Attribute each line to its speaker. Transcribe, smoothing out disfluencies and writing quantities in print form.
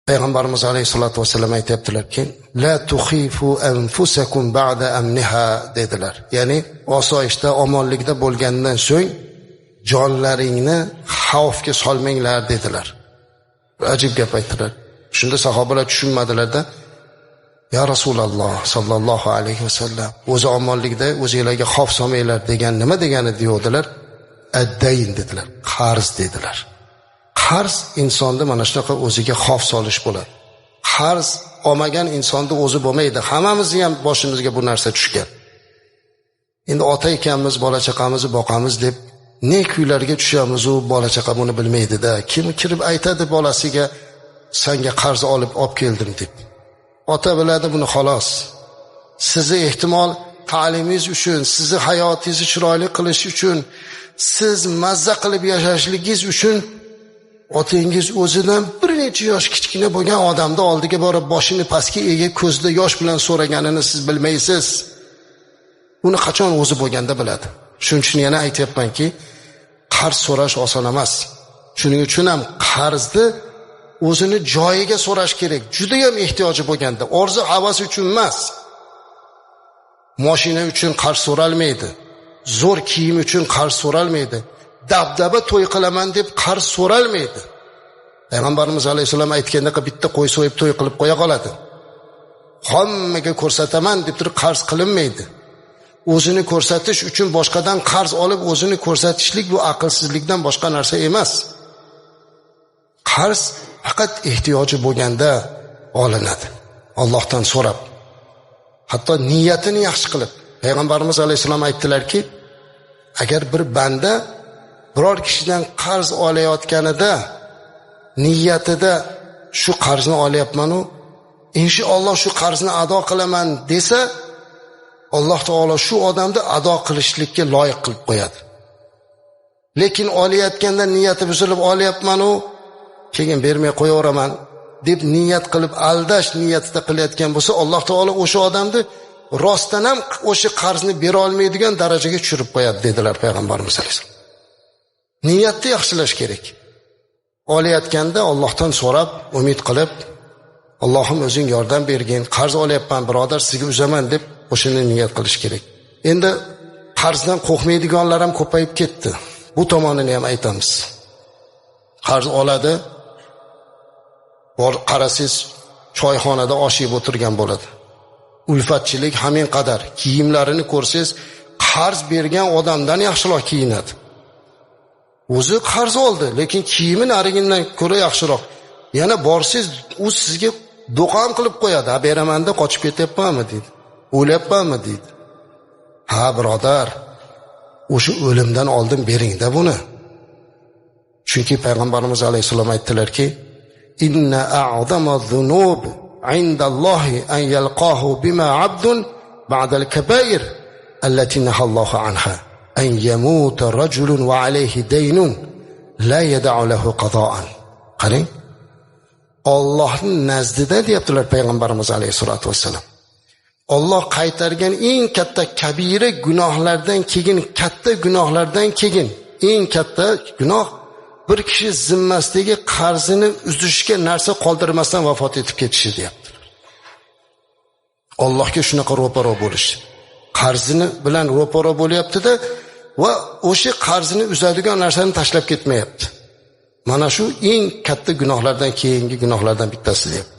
Speaker 1: Payg'ambarimiz alayhisolatu vasallam aytibdilarki, la tuxifu anfusakum ba'da amniha dedilar. Ya'ni osoyishta omonlikda bo'lgandan so'ng jonlaringni xavfga solmanglar dedilar. Ajib gap aytdilar. Shunda sahobalar tushunmadilarda, ya Rasululloh sallallohu alayhi vasallam, o'zi omonlikda o'zingizlarga xavf solmanglar degan nima degani deyodilar? Ad-dayn dedilar, qarz dedilar. Qarz insonda mana shunaqa o'ziga xavf solish bo'ladi. Qarz olmagan insonda o'zi bo'lmaydi. Hammamizni ham boshimizga bu narsa tushgan. Endi ota ekanmiz, bola chaqamizni boqamiz deb ne kuylarga tushamiz, u bola chaqa buni bilmaydi-da. Kim kirib aytadi bolasiga, senga qarz olib keldim deb. Ota biladi buni xolos. Sizni ehtimol ta'limingiz uchun, sizni hayotingizni chiroyli qilish uchun, siz mazza qilib yashashligingiz uchun otangiz o'zidan bir necha yosh kichkina bo'lgan odamni oldiga borib boshini pastga egib ko'zida yosh bilan so'raganini siz bilmaysiz. Uni qachon o'zi bo'lganda biladi. Shuning uchun yana aytayapmanki, qarz so'rash oson emas. Shuning uchun ham qarzni o'zini joyiga so'rash kerak. Juda ham ehtiyoji bo'lganda, orzu havas uchun emas. Mashina uchun qarz so'ralmaydi. Zo'r kiyim uchun qarz so'ralmaydi. Dabdaba to'y qilaman deb qarz so'ralmaydi. Payg'ambarimiz alayhisalom aytgandaqa bitta qo'y so'yib to'y qilib qo'ya qoladi. Hammaga ko'rsataman deb turib qarz qilinmaydi. O'zini ko'rsatish uchun boshqadan qarz olib o'zini ko'rsatishlik bu aqlsizlikdan boshqa narsa emas. Qarz faqat ehtiyoji bo'lganda olinadi. Allohdan so'rab. Hatto niyatini yaxshi qilib. Payg'ambarimiz alayhisalom aytdilarki, agar bir banda biror kishidan qarz olayotganida niyatida shu qarzni olyapman u inshaalloh shu qarzni ado qilaman desa, Alloh taolo shu odamni ado qilishlikka loyiq qilib qo'yadi. Lekin olayotganda niyati buzilib olyapman u keyin bermay qo'yaveraman deb niyat qilib aldash niyatida qilayotgan bo'lsa, Alloh taolo o'sha odamni rostdan ham o'sha qarzni bera olmaydigan darajaga tushirib qo'yadi dedilar payg'ambarimiz alayhisalom. Niyatni yaxshilash kerak. Olayotganda Allohdan so'rab, umid qilib, Allohim o'zing yordam bergin, qarz olyapman birodar, sizga uzaman deb o'shani niyat qilish kerak. Endi qarzdan qo'rqmaydiganlar ham ko'payib ketdi. Bu tomonini ham aytamiz. Qarz oladi, bor qarasiz choyxonada osh yeb o'tirgan bo'ladi. Ulfatchilik hamin qadar. Kiyimlarini ko'rsangiz, qarz bergan odamdan yaxshiroq kiyinadi. O'zi qarz oldi, lekin kiyimi narigindan ko'ra yaxshiroq. Yana borsiz, u sizga do'qon qilib qo'yadi. Ha, beramanda qochib ketyapmanmi deydi. O'lyapmanmi deydi. Ha, birodar, o'sha o'limdan oldin bering-da buni. Chunki payg'ambarimiz alayhisalom aytdilarki, inna a'zamaz-zunub 'indallohi an yalqahu bima 'abdun ba'dal kaba'ir allati nahallohu anha an yamuta rajulun wa alayhi daynun la yad'u lahu qada'an. Qarang, Allohning nazdida deyaptilar payg'ambarimiz alayhisolatu vasallam. Alloh qaytargan eng katta kabira gunohlardan keyin, katta gunohlardan keyin eng katta gunoh bir kishi zimmasidagi qarzini uzishga narsa qoldirmasdan vafot etib ketishi deyaptilar. Allohga shunaqa ro'paro bo'lish. Qarzini bilan ro'paro bo'lyapti-da va o'sha qarzini uzadigan narsani tashlab ketmayapti. Mana shu eng katta gunohlardan keyingi gunohlardan bittasi deyapti.